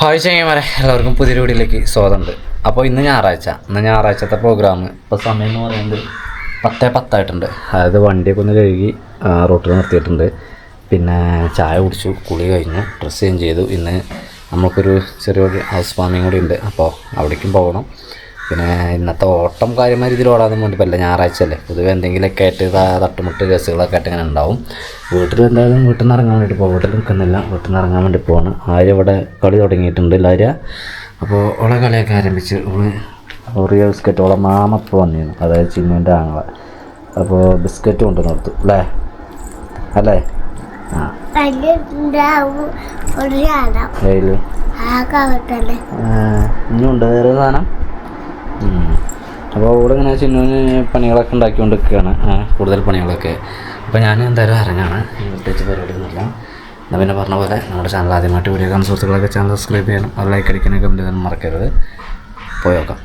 Hi ചങ്ങന്മാരെ, എല്ലാവർക്കും പുതിയൊരു വീഡിയോയിലേക്ക് സ്വാഗതമുണ്ട്. അപ്പോൾ ഇന്ന് ഞായറാഴ്ചത്തെ പ്രോഗ്രാം ഇപ്പോൾ സമയം എന്ന് പറയുന്നത് 10:10 അതായത് വണ്ടിയൊക്കെ ഒന്ന് കഴുകി റോട്ടിൽ നിർത്തിയിട്ടുണ്ട്. പിന്നെ ചായ കുടിച്ചു, കുളി കഴിഞ്ഞു, ഡ്രസ്സ് ചേഞ്ച് ചെയ്തു. ഇന്ന് നമുക്കൊരു ചെറിയൊരു ഹൗസ് വാമിങ് കൂടി ഉണ്ട്, അപ്പോൾ അവിടേക്കും പോകണം. പിന്നെ ഇന്നത്തെ ഓട്ടം കാര്യമായ രീതിയിൽ ഓടാനും വേണ്ടി പറ്റില്ല, ഞായറാഴ്ച അല്ലേ. പൊതുവെ എന്തെങ്കിലുമൊക്കെ ആയിട്ട് തട്ടുമുട്ട് കേസുകളൊക്കെ ആയിട്ട് ഇങ്ങനെ ഉണ്ടാവും. എന്തായാലും വീട്ടിൽ നിന്ന് ഇറങ്ങാൻ വേണ്ടി പോകും. വീട്ടിൽ നിൽക്കുന്നില്ല, വീട്ടിൽ നിന്ന് ഇറങ്ങാൻ വേണ്ടി പോവാണ്. ആര്യ ഇവിടെ കളി തുടങ്ങിയിട്ടുണ്ട് എല്ലാവരും. അപ്പോൾ ഓളെ കളിയൊക്കെ ആരംഭിച്ച് ഓറിയോ ബിസ്ക്കറ്റ് ഓളെ മാമപ്പ് വന്നിരുന്നു, അതായത് ചിന്നുവിൻ്റെ ആങ്ങള. അപ്പോൾ ബിസ്ക്കറ്റ് കൊണ്ടു നിർത്തും അല്ലേ ഇനിയുണ്ട് വേറെ സാധനം. അപ്പോൾ ഇവിടെ ഇങ്ങനെ ചിന്നുവിന് പണികളൊക്കെ ഉണ്ടാക്കിക്കൊണ്ട് നിൽക്കുകയാണ്, കൂടുതൽ പണികളൊക്കെ. അപ്പോൾ ഞാൻ എന്തായാലും ഇറങ്ങാണ്, പ്രത്യേകിച്ച് പരിപാടിയൊന്നുമില്ല. എന്നാൽ പിന്നെ പറഞ്ഞ പോലെ നമ്മുടെ ചാനൽ ആദ്യമായിട്ട് വീഡിയോ കാണുന്ന സുഹൃത്തുക്കളൊക്കെ ചാനൽ സബ്സ്ക്രൈബ് ചെയ്യണം, അത് ലൈക്ക് അടിക്കാനൊക്കെ കമൻറ്റ് ചെയ്യാൻ മറക്കരുത്. പോയി നോക്കാം.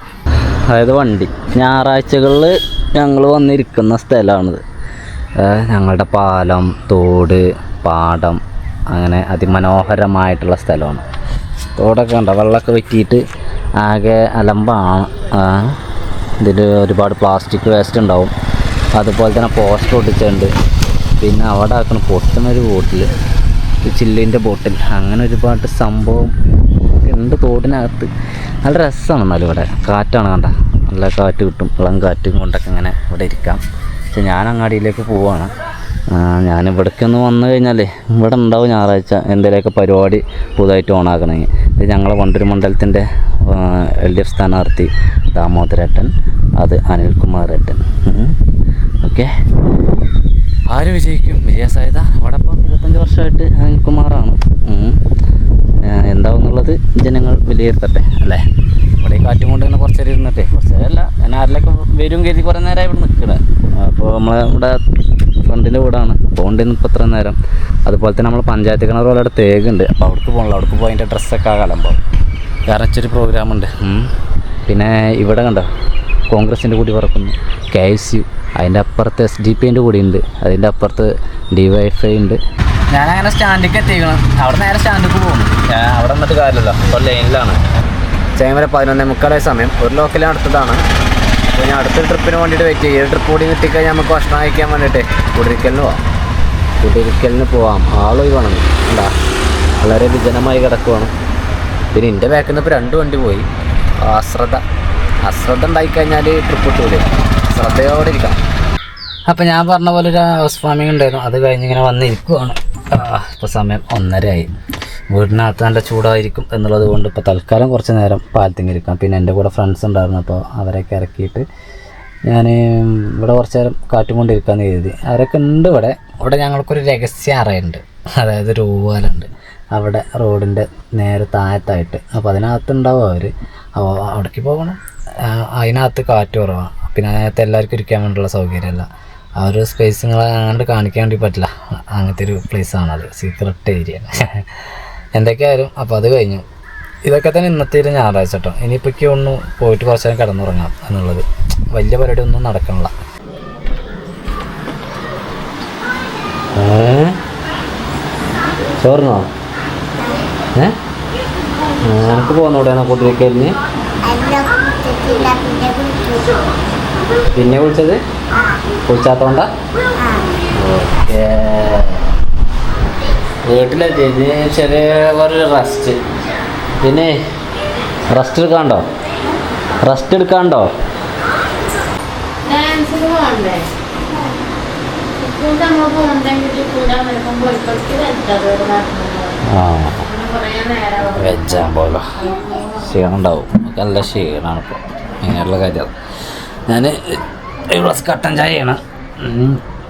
അതായത് വണ്ടി ഞായറാഴ്ചകളിൽ ഞങ്ങൾ വന്നിരിക്കുന്ന സ്ഥലമാണിത്. ഞങ്ങളുടെ പാലം, തോട്, പാടം, അങ്ങനെ അതിമനോഹരമായിട്ടുള്ള സ്ഥലമാണ്. തോടൊക്കെ ഉണ്ടോ, വെള്ളമൊക്കെ വറ്റിയിട്ട് ആകെ അലമ്പാണ്. ഇതിൽ ഒരുപാട് പ്ലാസ്റ്റിക് വേസ്റ്റ് ഉണ്ടാവും. അതുപോലെ തന്നെ പോസ്റ്റർ ഒട്ടിച്ചുണ്ട്. പിന്നെ അവിടെ ആക്കുന്ന പൊട്ടുന്നൊരു ബോട്ടിൽ, ചില്ലിൻ്റെ ബോട്ടിൽ, അങ്ങനെ ഒരുപാട് സംഭവം ഉണ്ട് തോടിനകത്ത്. നല്ല രസമാണ്. എന്നാലും ഇവിടെ കാറ്റാണ്, കണ്ട നല്ല കാറ്റ് കിട്ടും. ഇളം കാറ്റും കൊണ്ടൊക്കെ ഇങ്ങനെ ഇവിടെ ഇരിക്കാം. പക്ഷെ ഞാൻ അങ്ങാടിയിലേക്ക് പോവുകയാണ്. ഞാൻ ഇവിടേക്കൊന്ന് വന്നു കഴിഞ്ഞാൽ ഇവിടെ ഉണ്ടാവും ഞായറാഴ്ച എന്തെങ്കിലുമൊക്കെ പരിപാടി പുതുതായിട്ട് ഓണാക്കണമെങ്കിൽ. ഇത് ഞങ്ങളെ വണ്ടൂർ മണ്ഡലത്തിൻ്റെ LDF സ്ഥാനാർത്ഥി ദാമോദരേട്ടൻ, അത് അനിൽകുമാറേട്ടൻ. ഓക്കെ, ആര് വിജയിക്കും? വിജയസാധ്യത ഇവിടെ ഇപ്പം 25 വർഷമായിട്ട് അനിൽകുമാറാണ്. എന്താവുന്നുള്ളത് ജനങ്ങൾ വിലയിരുത്തട്ടെ അല്ലേ. ഇവിടെ കാറ്റും കൊണ്ട് ഇങ്ങനെ കുറച്ച് നേരം ഇരുന്നിട്ടേ, കുറച്ച് നേരമല്ല, ഞാൻ ആരിലൊക്കെ വരും കരുതി കുറേ നേരമായി ഇവിടെ നിൽക്കണേ. അപ്പോൾ നമ്മൾ ഇവിടെ ഫ്രണ്ടിൻ്റെ വീടാണ്, പോകേണ്ടിന്ന് ഇപ്പോൾ ഇത്ര നേരം. അതുപോലെ തന്നെ നമ്മൾ പഞ്ചായത്ത് കിണർ പോലെ അവിടെ തേകുണ്ട്, അപ്പോൾ അവിടേക്ക് പോകണല്ലോ. അവിടേക്ക് പോയി അതിൻ്റെ ഡ്രസ്സൊക്കെ ആകാലമ്പോൾ ഇറച്ചൊരു പ്രോഗ്രാമുണ്ട്. പിന്നെ ഇവിടെ കണ്ടോ കോൺഗ്രസിൻ്റെ കൂടി പറക്കുന്നു, KSU, അതിൻ്റെ അപ്പുറത്ത് SDP കൂടി ഉണ്ട്, അതിൻ്റെ അപ്പുറത്ത് DYFI ഉണ്ട്. ഞാനങ്ങനെ സ്റ്റാൻഡിലേക്ക് എത്തിക്കണം, അവിടെ നേരെ സ്റ്റാൻഡിലേക്ക് പോകുന്നു. അവിടെ വന്നിട്ട് കാര്യമല്ലോ, അപ്പോൾ ലൈനിലാണ്. ചേമര 11:45 സമയം. ഒരു ലോക്കൽ അടുത്തതാണ്. അപ്പോൾ ഞാൻ അടുത്തൊരു ട്രിപ്പിന് വേണ്ടിയിട്ട് വെയിറ്റ് ചെയ്യും. ട്രിപ്പ് കൂടി കിട്ടിക്കഴിഞ്ഞാൽ നമുക്ക് ഭക്ഷണം കഴിക്കാൻ വേണ്ടിയിട്ട് കുടിരിക്കലിന് പോവാം. ആളൊഴിവാണ്, എന്താ വളരെ വിജനമായി കിടക്കുവാണ്. പിന്നെ എൻ്റെ ബാക്കിൽ നിന്ന് ഇപ്പോൾ 2 വണ്ടി പോയി. അശ്രദ്ധ ഉണ്ടായിക്കഴിഞ്ഞാൽ ട്രിപ്പ് കിട്ടൂലേ, ശ്രദ്ധയോടെ ഇരിക്കണം. അപ്പോൾ ഞാൻ പറഞ്ഞ പോലെ ഒരു ഹൗസ് വാമിങ് ഉണ്ടായിരുന്നു, അത് കഴിഞ്ഞിങ്ങനെ വന്നിരിക്കുവാണ്. ഇപ്പോൾ സമയം 1:30 വീടിനകത്ത് നല്ല ചൂടായിരിക്കും എന്നുള്ളത് കൊണ്ട് ഇപ്പോൾ തൽക്കാലം കുറച്ച് നേരം പാലത്തിങ്ങിരിക്കാം. പിന്നെ എൻ്റെ കൂടെ ഫ്രണ്ട്സ് ഉണ്ടായിരുന്നു, അപ്പോൾ അവരൊക്കെ ഇറക്കിയിട്ട് ഞാൻ ഇവിടെ കുറച്ച് നേരം കാറ്റും കൊണ്ടിരിക്കാമെന്ന് കരുതി. അവരൊക്കെ ഉണ്ട് ഇവിടെ ഞങ്ങൾക്കൊരു രഹസ്യ അറയുണ്ട്, അതായത് ഒരു ഊവാലുണ്ട് അവിടെ റോഡിൻ്റെ നേരെ താഴത്തായിട്ട്. അപ്പോൾ അതിനകത്തുണ്ടാവും അവർ. അപ്പോൾ അവിടേക്ക് പോകണം. അതിനകത്ത് കാറ്റ് കുറവാണ്, പിന്നെ അതിനകത്ത് എല്ലാവർക്കും ഇരിക്കാൻ വേണ്ടിയുള്ള സൗകര്യമല്ല. ആ ഒരു സ്പേസ് നിങ്ങളെ അങ്ങോട്ട് കാണിക്കാൻ വേണ്ടി പറ്റില്ല, അങ്ങനത്തെ ഒരു പ്ലേസാണത്, സീക്രട്ട് ഏരിയ. എന്തൊക്കെയായാലും അപ്പോൾ അത് കഴിഞ്ഞു. ഇതൊക്കെ തന്നെ ഇന്നത്തെ ഒരു ഞായറാഴ്ച കേട്ടോ. ഇനിയിപ്പോൾ ഒന്ന് പോയിട്ട് കുറച്ച് നേരം കിടന്നുറങ്ങാം എന്നുള്ളത്. വലിയ പരിപാടി ഒന്നും നടക്കണില്ല. ചോറിനോ? എനിക്ക് പോകുന്നൂടെയാണോ കുട്ടിരിക്കലിന്? പിന്നെ വിളിച്ചത് കുളിച്ചാത്തോണ്ടാ? ഓക്കെ, വീട്ടിലെത്തി ചെറിയ ഒരു റെസ്റ്റ്. പിന്നെ റെസ്റ്റ് എടുക്കാണ്ടോ? വെച്ചാകുമ്പോഴല്ലോ ക്ഷീണം ഉണ്ടാവും, നല്ല ക്ഷീണമാണ് ഇപ്പോൾ. ഇങ്ങനെയുള്ള കാര്യം. ഞാൻ ഒരു ഗ്ലാസ് കട്ടൻ ചായയാണ്.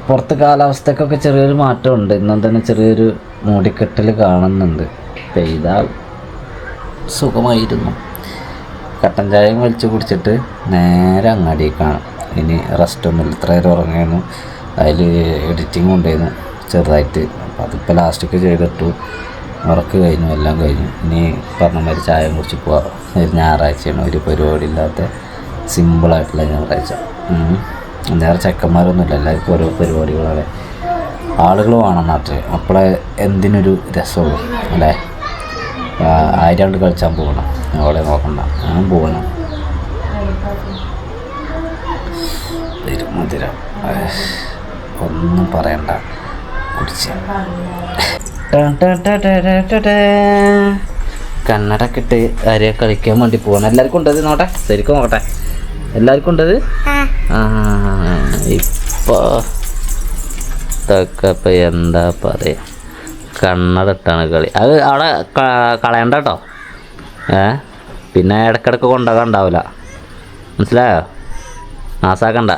പുറത്ത് കാലാവസ്ഥക്കൊക്കെ ചെറിയൊരു മാറ്റമുണ്ട്. ഇന്നും തന്നെ ചെറിയൊരു മൂടിക്കെട്ടൽ കാണുന്നുണ്ട്. പെയ്താൽ സുഖമായിരുന്നു. കട്ടൻ ചായയും വലിച്ചു കുടിച്ചിട്ട് നേരെ അങ്ങാടിയേക്കാണ്. ഇനി റെസ്റ്റൊന്നുമില്ല, ഇത്ര നേരം ഉറങ്ങിയിരുന്നു. അതിൽ എഡിറ്റിംഗ് ഉണ്ടായിരുന്നു ചെറുതായിട്ട്, അപ്പോൾ അതിപ്പോൾ ലാസ്റ്റൊക്കെ ചെയ്തിട്ടു. ഉറക്ക് കഴിഞ്ഞു, എല്ലാം കഴിഞ്ഞു. ഇനി പറഞ്ഞ മാതിരി ചായ കുടിച്ച് പോകാം. ഒരു ഞായറാഴ്ചയാണ്, ഒരു പരിപാടി ഇല്ലാത്ത സിമ്പിളായിട്ടുള്ള ഞായറാഴ്ച. നേരെ ചെക്കന്മാരൊന്നുമില്ല, എല്ലാവർക്കും ഓരോ പരിപാടികളാണ്. ആളുകൾ വേണം നാട്ടിൽ, അപ്പോഴേ എന്തിനൊരു രസമുള്ളൂ അല്ലേ. ആയിരം കൊണ്ട് കളിച്ചാൻ പോകണം, അവളെ നോക്കണ്ട, ഞാൻ പോകണം. മധുരം ഒന്നും പറയണ്ട, കുടിച്ച കണ്ണടൊക്കെ ഇട്ട് ആരെയാ കളിക്കാൻ വേണ്ടി പോകണം. എല്ലാവർക്കും ഉണ്ടത് നോട്ടെ, ശരിക്കും നോക്കട്ടെ, എല്ലാവർക്കും ഉണ്ടത്. ഇപ്പൊ എന്താ പറയാ, കണ്ണടട്ടാണ് കളി. അത് അവിടെ കളയണ്ട കേട്ടോ. പിന്നെ ഇടക്കിടക്ക് കൊണ്ടുപോകാൻ ഉണ്ടാവില്ല, മനസ്സിലായോ? നാസാക്കണ്ട.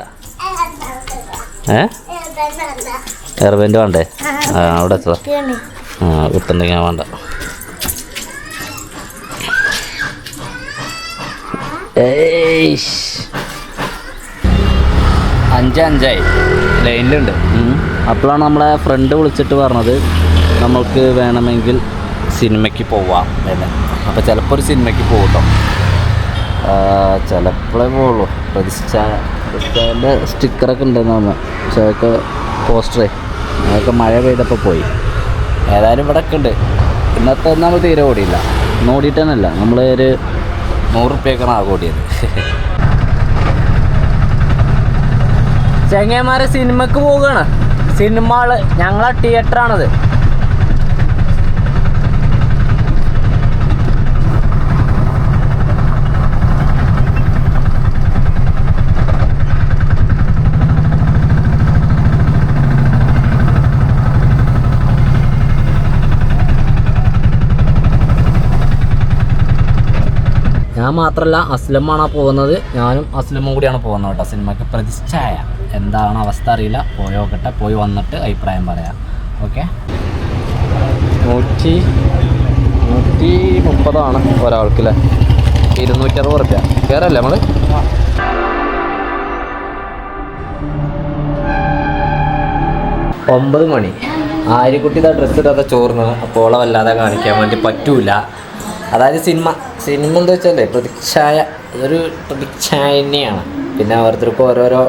എയർബെൻഡ് വേണ്ടേ? അവിടെ വെച്ചോ. വിട്ടുണ്ടെങ്കിൽ വേണ്ട. അഞ്ചായി ലൈനിലുണ്ട്. അപ്പോഴാണ് നമ്മളെ ഫ്രണ്ട് വിളിച്ചിട്ട് പറഞ്ഞത് നമ്മൾക്ക് വേണമെങ്കിൽ സിനിമയ്ക്ക് പോവാം അല്ലേ. അപ്പോൾ ചിലപ്പോൾ ഒരു സിനിമയ്ക്ക് പോകും കേട്ടോ, ചിലപ്പോഴേ പോവുള്ളൂ. പ്രതിഷ്ഠേൻ്റെ സ്റ്റിക്കറൊക്കെ ഉണ്ടെന്ന് പറഞ്ഞു, പക്ഷേ അതൊക്കെ പോസ്റ്ററേ അതൊക്കെ മഴ പെയ്തപ്പോൾ പോയി. ഏതായാലും ഇവിടെ ഒക്കെ ഉണ്ട്. ഇന്നത്തെ നമ്മൾ തീരെ ഓടിയില്ല, ഇന്ന് ഓടിയിട്ട് തന്നെ അല്ല, നമ്മൾ ഒരു 100 റുപ്യക്കാണ് ആകെ ഓടിയത്. ചെങ്ങന്മാരെ സിനിമക്ക് പോവുകയാണ്. സിനിമ ഹാള് ഞങ്ങളെ തിയേറ്ററാണത്. ഞാൻ മാത്രമല്ല, അസ്ലമാണ് പോകുന്നത്. ഞാനും അസ്ലമും കൂടിയാണ് പോകുന്നത് കേട്ടോ സിനിമയ്ക്ക്. പ്രതിഷ്ഠായ എന്താണ് അവസ്ഥ അറിയില്ല, പോയി നോക്കട്ടെ, പോയി വന്നിട്ട് അഭിപ്രായം പറയാം. ഓക്കെ. 130 ഒരാൾക്കല്ലേ, 260 റുപ്യ കയറല്ലേ നമ്മൾ. ഒമ്പത് മണി. ആര്യക്കുട്ടി ഇതാ ഡ്രസ്സ് ഇടാതെ ചോർന്ന്, അപ്പോൾ ഓളെ വല്ലാതെ കാണിക്കാൻ വേണ്ടി പറ്റൂല. അതായത് സിനിമ എന്താ വെച്ചാൽ പ്രതിച്ഛായ, ഇതൊരു പ്രതിച്ഛായ തന്നെയാണ്. പിന്നെ ഓരോരുത്തർക്കും ഓരോരോ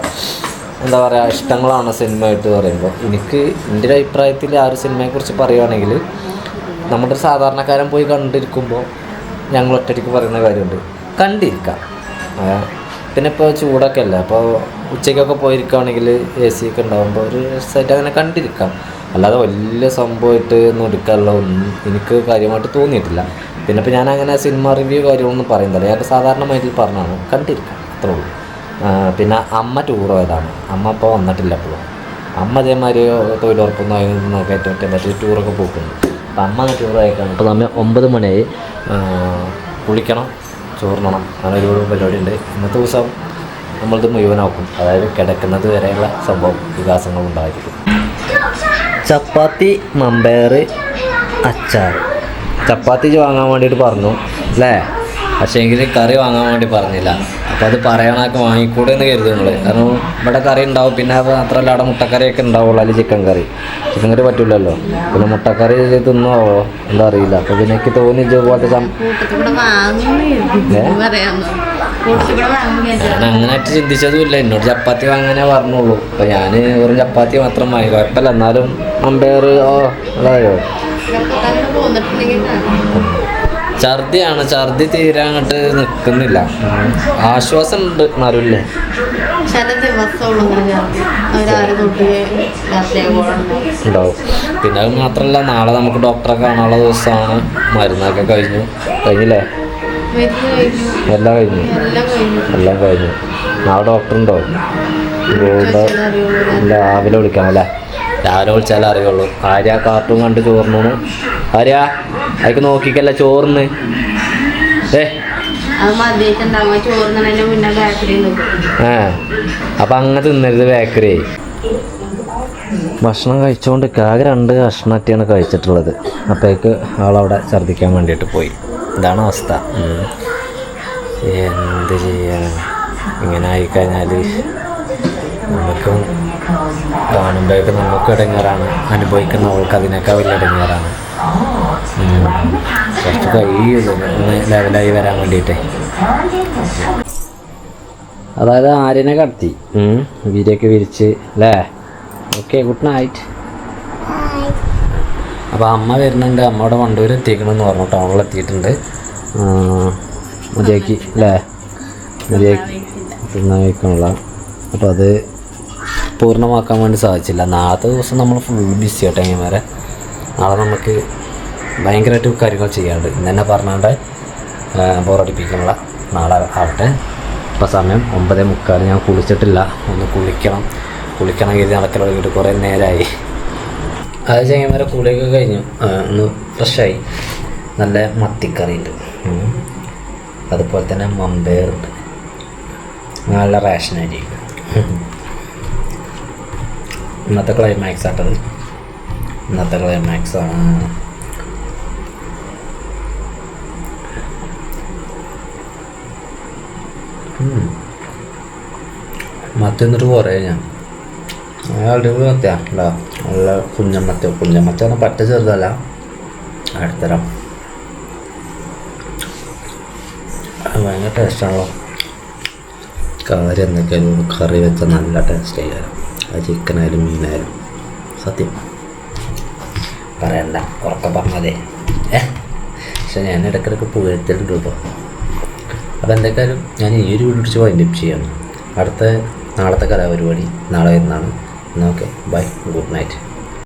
എന്താ പറയുക ഇഷ്ടങ്ങളാണ് സിനിമയായിട്ട് പറയുമ്പോൾ. എനിക്ക് എൻ്റെ ഒരു അഭിപ്രായത്തിൽ ആ ഒരു സിനിമയെക്കുറിച്ച് പറയുകയാണെങ്കിൽ, നമ്മുടെ ഒരു സാധാരണക്കാരൻ പോയി കണ്ടിരിക്കുമ്പോൾ ഞങ്ങൾ ഒറ്റയ്ക്ക് പറയുന്ന കാര്യമുണ്ട്, കണ്ടിരിക്കാം. പിന്നെ ഇപ്പോൾ ചൂടൊക്കെ അല്ലേ, അപ്പോൾ ഉച്ചയ്ക്കൊക്കെ പോയിരിക്കുകയാണെങ്കിൽ AC ഒക്കെ ഉണ്ടാകുമ്പോൾ ഒരു രസമായിട്ട് അങ്ങനെ കണ്ടിരിക്കാം. അല്ലാതെ വലിയ സംഭവമായിട്ട് ഒന്നും എടുക്കാനുള്ള ഒന്നും എനിക്ക് കാര്യമായിട്ട് തോന്നിയിട്ടില്ല. പിന്നെ ഇപ്പോൾ ഞാനങ്ങനെ സിനിമ റിവ്യൂ കാര്യങ്ങളൊന്നും പറയുന്നില്ല, ഞാൻ സാധാരണ മൈൻഡിൽ പറഞ്ഞാണ്, കണ്ടിരിക്കാം, അത്രേ ഉള്ളൂ. പിന്നെ അമ്മ ടൂർ പോയതാണ്, അമ്മ ഇപ്പോൾ വന്നിട്ടില്ല. എപ്പോഴും അമ്മ അതേമാതിരി തൊഴിലുറപ്പൊന്നും അതിനൊക്കെ മറ്റേ ടൂറൊക്കെ പോക്കുന്നുണ്ട്. അപ്പം അമ്മ ടൂർ അയക്കാണ്. ഇപ്പോൾ നമ്മൾ 9 മണിയായി. കുളിക്കണം, ചോറിനണം, അങ്ങനെ ഒരുപാട് പരിപാടി ഉണ്ട്. ഇന്നത്തെ ദിവസം നമ്മളിത് മുഴുവനാക്കും, അതായത് കിടക്കുന്നത് വരെയുള്ള സംഭവം വികാസങ്ങളുണ്ടായിരിക്കും. ചപ്പാത്തി, മമ്പയർ, അച്ചാർ. ചപ്പാത്തി വാങ്ങാൻ വേണ്ടിയിട്ട് പറഞ്ഞു അല്ലേ, പക്ഷേ എങ്കിൽ കറി വാങ്ങാൻ വേണ്ടി പറഞ്ഞില്ല. അപ്പോൾ അത് പറയണൊക്കെ വാങ്ങിക്കൂടെ എന്ന് കരുതും നിങ്ങൾ. കാരണം ഇവിടെ കറി ഉണ്ടാവും, പിന്നെ അത് മാത്രമല്ല അവിടെ മുട്ടക്കറിയൊക്കെ ഉണ്ടാവുള്ളൂ, അല്ലെങ്കിൽ ചിക്കൻ കറി പറ്റില്ലല്ലോ. പിന്നെ മുട്ടക്കറി തിന്നുവോ എന്താ അറിയില്ല. അപ്പോൾ പിന്നെ എനിക്ക് തോന്നി ഇതുപോലത്തെ ഞാൻ അങ്ങനെയായിട്ട് ചിന്തിച്ചതുമില്ല. എന്നോട് ചപ്പാത്തി വാങ്ങാനേ പറഞ്ഞുള്ളൂ. അപ്പോൾ ഞാൻ വെറും ചപ്പാത്തി മാത്രം വാങ്ങി, കുഴപ്പമില്ല. എന്നാലും അമ്പയർ അതായോ ഛർദിയാണ്, ഛർദി തീരെ അങ്ങോട്ട് നിൽക്കുന്നില്ല. ആശ്വാസം ഉണ്ട് നരുല്ലേ. ഉണ്ടാവും. പിന്നെ അത് മാത്രമല്ല, നാളെ നമുക്ക് ഡോക്ടറെ കാണാനുള്ള ദിവസമാണ്. മരുന്നൊക്കെ കഴിഞ്ഞില്ലേ? എല്ലാം കഴിഞ്ഞു. നാളെ ഡോക്ടറുണ്ടോ? രാവിലെ വിളിക്കണം അല്ലേ? രാവിലെ വിളിച്ചാലേ അറിയുള്ളൂ. ആര്യ കാർട്ടൂൺ കണ്ട് ചോറിനു. ആര്യ അതിക്ക് നോക്കിക്കല്ല ചോറിന്. അപ്പം അങ്ങനെ തിന്നരുത് ബേക്കറി. ഭക്ഷണം കഴിച്ചുകൊണ്ട് ആകെ 2 കഷ്ണമൊക്കെയാണ് കഴിച്ചിട്ടുള്ളത്. അപ്പോഴേക്ക് ആളവിടെ ഛർദ്ദിക്കാൻ വേണ്ടിയിട്ട് പോയി. ഇതാണ് അവസ്ഥ. എന്ത് ചെയ്യാനാണ് ഇങ്ങനെ ആയിക്കഴിഞ്ഞാൽ? നമുക്കും കാണുമ്പോഴേക്ക് നമുക്ക് ഇടങ്ങേറാണ്, അനുഭവിക്കുന്നവൾക്ക് അതിനേക്കാൾ വലിയ ഇടങ്ങേറാണ്. കുറച്ച് കഴിയുള്ളൂ ഒന്ന് ലെവലായി വരാൻ വേണ്ടിയിട്ട്. അതായത് ആര്യനെ കടത്തി വിരിയൊക്കെ വിരിച്ച് അല്ലേ. Okay, good night. അപ്പോൾ അമ്മ വരുന്നുണ്ട്, അമ്മയുടെ വണ്ടൂർ എത്തിക്കണമെന്ന് പറഞ്ഞു, ടൗണിൽ എത്തിയിട്ടുണ്ട്. മതിയാക്കി അല്ലേ, മതിയാക്കി തിന്നാൻ വയ്ക്കാനുള്ള. അപ്പോൾ അത് പൂർണ്ണമാക്കാൻ വേണ്ടി സാധിച്ചില്ല. നാളത്തെ ദിവസം നമ്മൾ ഫുൾ ബിസി ആയിട്ട് എങ്ങനെ നാളെ നമുക്ക് ഭയങ്കരമായിട്ട് കാര്യങ്ങൾ ചെയ്യാറുണ്ട്. ഇന്ന് തന്നെ പറഞ്ഞാണ്ട് ബോറടിപ്പിക്കാനുള്ള നാളെ ആവട്ടെ. ഇപ്പോൾ സമയം 9:45. ഞാൻ കുളിച്ചിട്ടില്ല, ഒന്ന് കുളിക്കണം കരുതി നടക്കൽ തുടങ്ങിയിട്ട് കുറേ നേരമായി. അത് ചെങ്ങന്മാരെ കുളിയൊക്കെ കഴിഞ്ഞു, ഒന്ന് ഫ്രഷായി. നല്ല മത്തിക്കറി ഉണ്ട്, അതുപോലെ തന്നെ മമ്പയറുണ്ട്, നല്ല റേഷൻ അരി. ഇന്നത്തെ ക്ലൈമാക്സ് ആട്ടത്, ഇന്നത്തെ ക്ലൈമാക്സാണ്. മത്തി എന്നിട്ട് കുറേ ഞാൻ അടിപൊളി മത്തിയാ ഉണ്ടോ, നല്ല കുഞ്ഞമ്മത്തി പറഞ്ഞാൽ പറ്റ ചെറുതല്ല, അടുത്തരം. ഭയങ്കര ടേസ്റ്റാണല്ലോ. കാര്യം എന്തൊക്കെയായാലും കറി വെച്ചാൽ നല്ല ടേസ്റ്റ് ആയാലും, അത് ചിക്കനായാലും മീനായാലും സത്യം പറയണ്ട, ഉറക്കം പറഞ്ഞതേ. പക്ഷെ ഞാൻ ഇടയ്ക്കിടയ്ക്ക് പുകഴ്ത്തലുണ്ട് കേട്ടോ. അപ്പോൾ എന്തൊക്കെയായാലും ഞാൻ ഈ ഒരു വീഡിയോ പിടിച്ച് വൈൻഡപ്പ് ചെയ്യണം. നാളത്തെ കലാപരിപാടി നാളെ വരുന്നതാണ്. എന്നാൽ ഓക്കെ, ബൈ, ഗുഡ് നൈറ്റ്.